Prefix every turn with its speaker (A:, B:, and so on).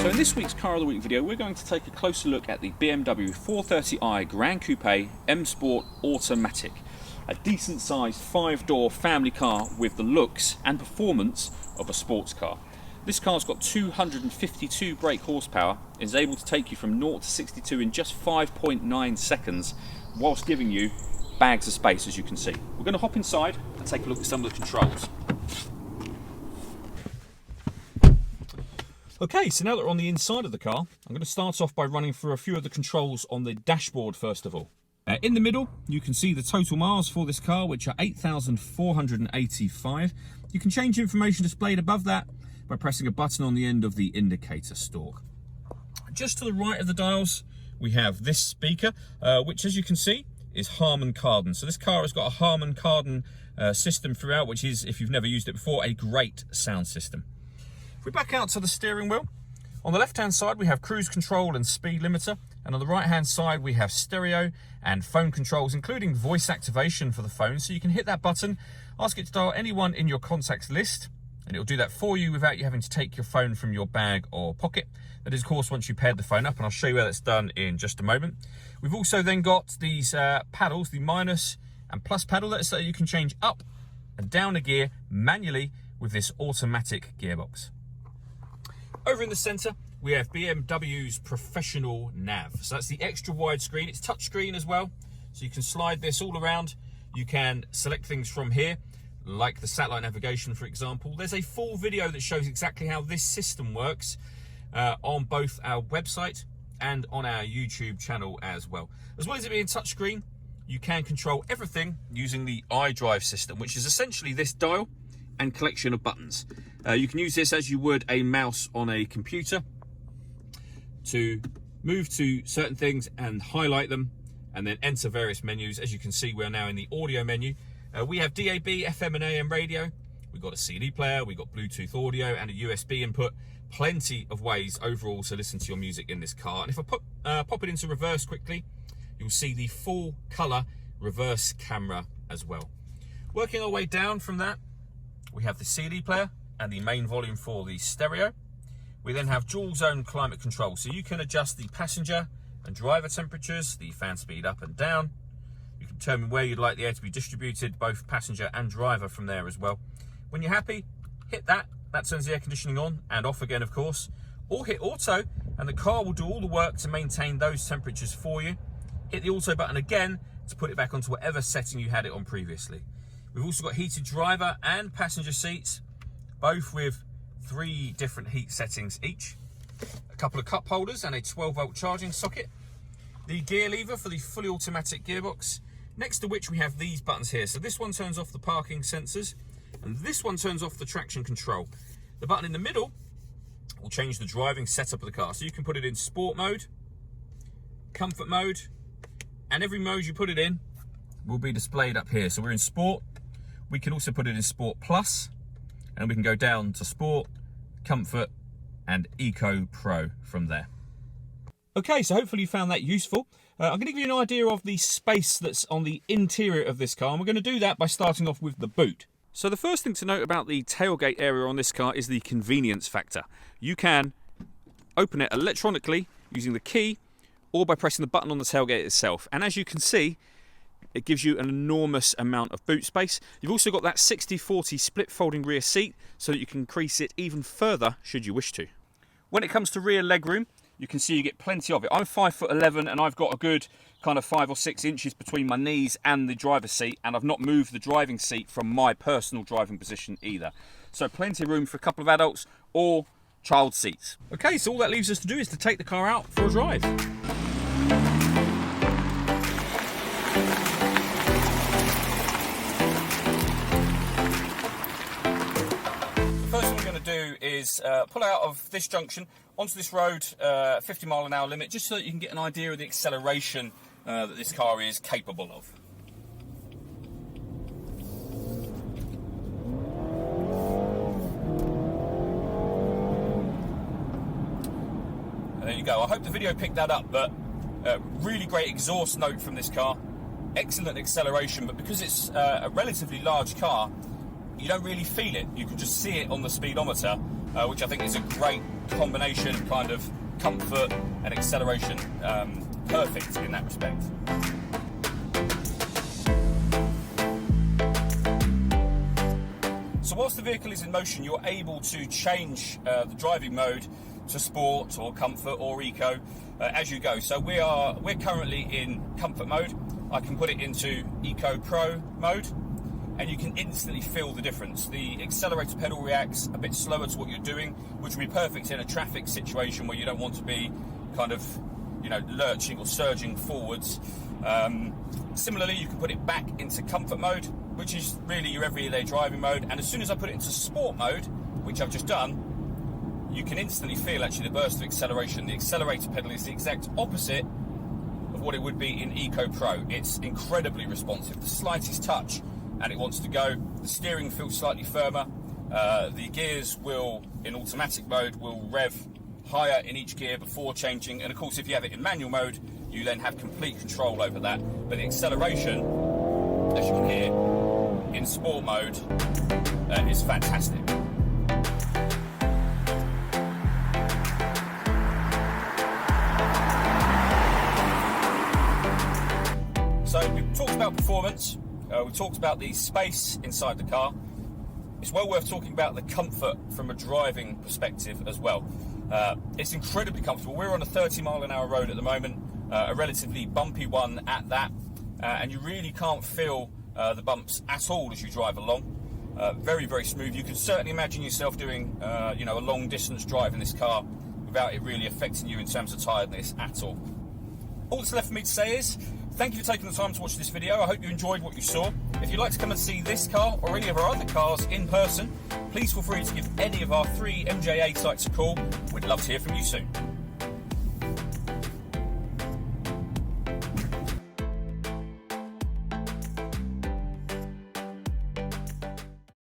A: So in this week's Car of the Week video, we're going to take a closer look at the BMW 430i Gran Coupe M Sport Automatic. A decent sized 5-door family car with the looks and performance of a sports car. This car's got 252 brake horsepower, is able to take you from 0 to 62 in just 5.9 seconds, whilst giving you bags of space, as you can see. We're going to hop inside and take a look at some of the controls. Okay, so now that we're on the inside of the car, I'm going to start off by running through a few of the controls on the dashboard first of all. In the middle, you can see the total miles for this car, which are 8,485. You can change information displayed above that by pressing a button on the end of the indicator stalk. Just to the right of the dials, we have this speaker, which, as you can see, is Harman Kardon. So this car has got a Harman Kardon system throughout, which is, if you've never used it before, a great sound system. If we back out to the steering wheel, on the left-hand side we have cruise control and speed limiter, and on the right-hand side we have stereo and phone controls, including voice activation for the phone. So you can hit that button, ask it to dial anyone in your contacts list, and it'll do that for you without you having to take your phone from your bag or pocket. That is, of course, once you paired the phone up, and I'll show you how that's done in just a moment. We've also then got these paddles, the minus and plus paddle, so you can change up and down a gear manually with this automatic gearbox. Over in the centre, we have BMW's professional nav. So that's the extra wide screen. It's touchscreen as well, so you can slide this all around. You can select things from here, like the satellite navigation, for example. There's a full video that shows exactly how this system works on both our website and on our YouTube channel as well. As well as it being touchscreen, you can control everything using the iDrive system, which is essentially this dial and collection of buttons. You can use this as you would a mouse on a computer to move to certain things and highlight them, and then enter various menus. As you can see, we're now in the audio menu. We have DAB, FM and AM radio. We've got a CD player, we've got Bluetooth audio and a USB input. Plenty of ways overall to listen to your music in this car. And if I pop it into reverse quickly, you'll see the full colour reverse camera as well. Working our way down from that, we have the CD player and the main volume for the stereo. We then have dual zone climate control, so you can adjust the passenger and driver temperatures, the fan speed up and down. You can determine where you'd like the air to be distributed, both passenger and driver, from there as well. When you're happy, hit that. That turns the air conditioning on and off again, of course. Or hit auto, and the car will do all the work to maintain those temperatures for you. Hit the auto button again to put it back onto whatever setting you had it on previously. We've also got heated driver and passenger seats, both with 3 different heat settings each. A couple of cup holders and a 12-volt charging socket. The gear lever for the fully automatic gearbox, next to which we have these buttons here. So this one turns off the parking sensors, and this one turns off the traction control. The button in the middle will change the driving setup of the car. So you can put it in sport mode, comfort mode, and every mode you put it in will be displayed up here. So we're in sport. We can also put it in Sport Plus, and we can go down to Sport, Comfort, and Eco Pro from there. Okay, so hopefully you found that useful. I'm going to give you an idea of the space that's on the interior of this car, and we're going to do that by starting off with the boot. So the first thing to note about the tailgate area on this car is the convenience factor. You can open it electronically using the key or by pressing the button on the tailgate itself. And as you can see, it gives you an enormous amount of boot space. You've also got that 60-40 split folding rear seat so that you can increase it even further should you wish to. When it comes to rear legroom, you can see you get plenty of it. I'm 5'11" and I've got a good kind of 5 or 6 inches between my knees and the driver's seat, and I've not moved the driving seat from my personal driving position either. So plenty of room for a couple of adults or child seats. Okay, so all that leaves us to do is to take the car out for a drive. Do is pull out of this junction onto this road, 50 mile an hour limit, just so that you can get an idea of the acceleration that this car is capable of. And there you go. I hope the video picked that up, but really great exhaust note from this car, excellent acceleration, but because it's a relatively large car, you don't really feel it. You can just see it on the speedometer, which I think is a great combination of kind of comfort and acceleration, perfect in that respect. So whilst the vehicle is in motion, you're able to change the driving mode to sport or comfort or eco as you go. So we're currently in comfort mode. I can put it into Eco Pro mode, and you can instantly feel the difference. The accelerator pedal reacts a bit slower to what you're doing, which would be perfect in a traffic situation where you don't want to be kind of, you know, lurching or surging forwards. Similarly, you can put it back into comfort mode, which is really your everyday driving mode. And as soon as I put it into sport mode, which I've just done, you can instantly feel actually the burst of acceleration. The accelerator pedal is the exact opposite of what it would be in Eco Pro. It's incredibly responsive. The slightest touch and it wants to go. The steering feels slightly firmer. The gears will, in automatic mode, will rev higher in each gear before changing. And of course, if you have it in manual mode, you then have complete control over that. But the acceleration, as you can hear, in sport mode is fantastic. So we've talked about performance, we've talked about the space inside the car. It's well worth talking about the comfort from a driving perspective as well. It's incredibly comfortable. We're on a 30-mile-an-hour road at the moment, a relatively bumpy one at that, and you really can't feel the bumps at all as you drive along. Very, very smooth. You can certainly imagine yourself doing you know, a long-distance drive in this car without it really affecting you in terms of tiredness at all. All that's left for me to say is thank you for taking the time to watch this video. I hope you enjoyed what you saw. If you'd like to come and see this car or any of our other cars in person, please feel free to give any of our 3 MJA sites a call. We'd love to hear from you soon.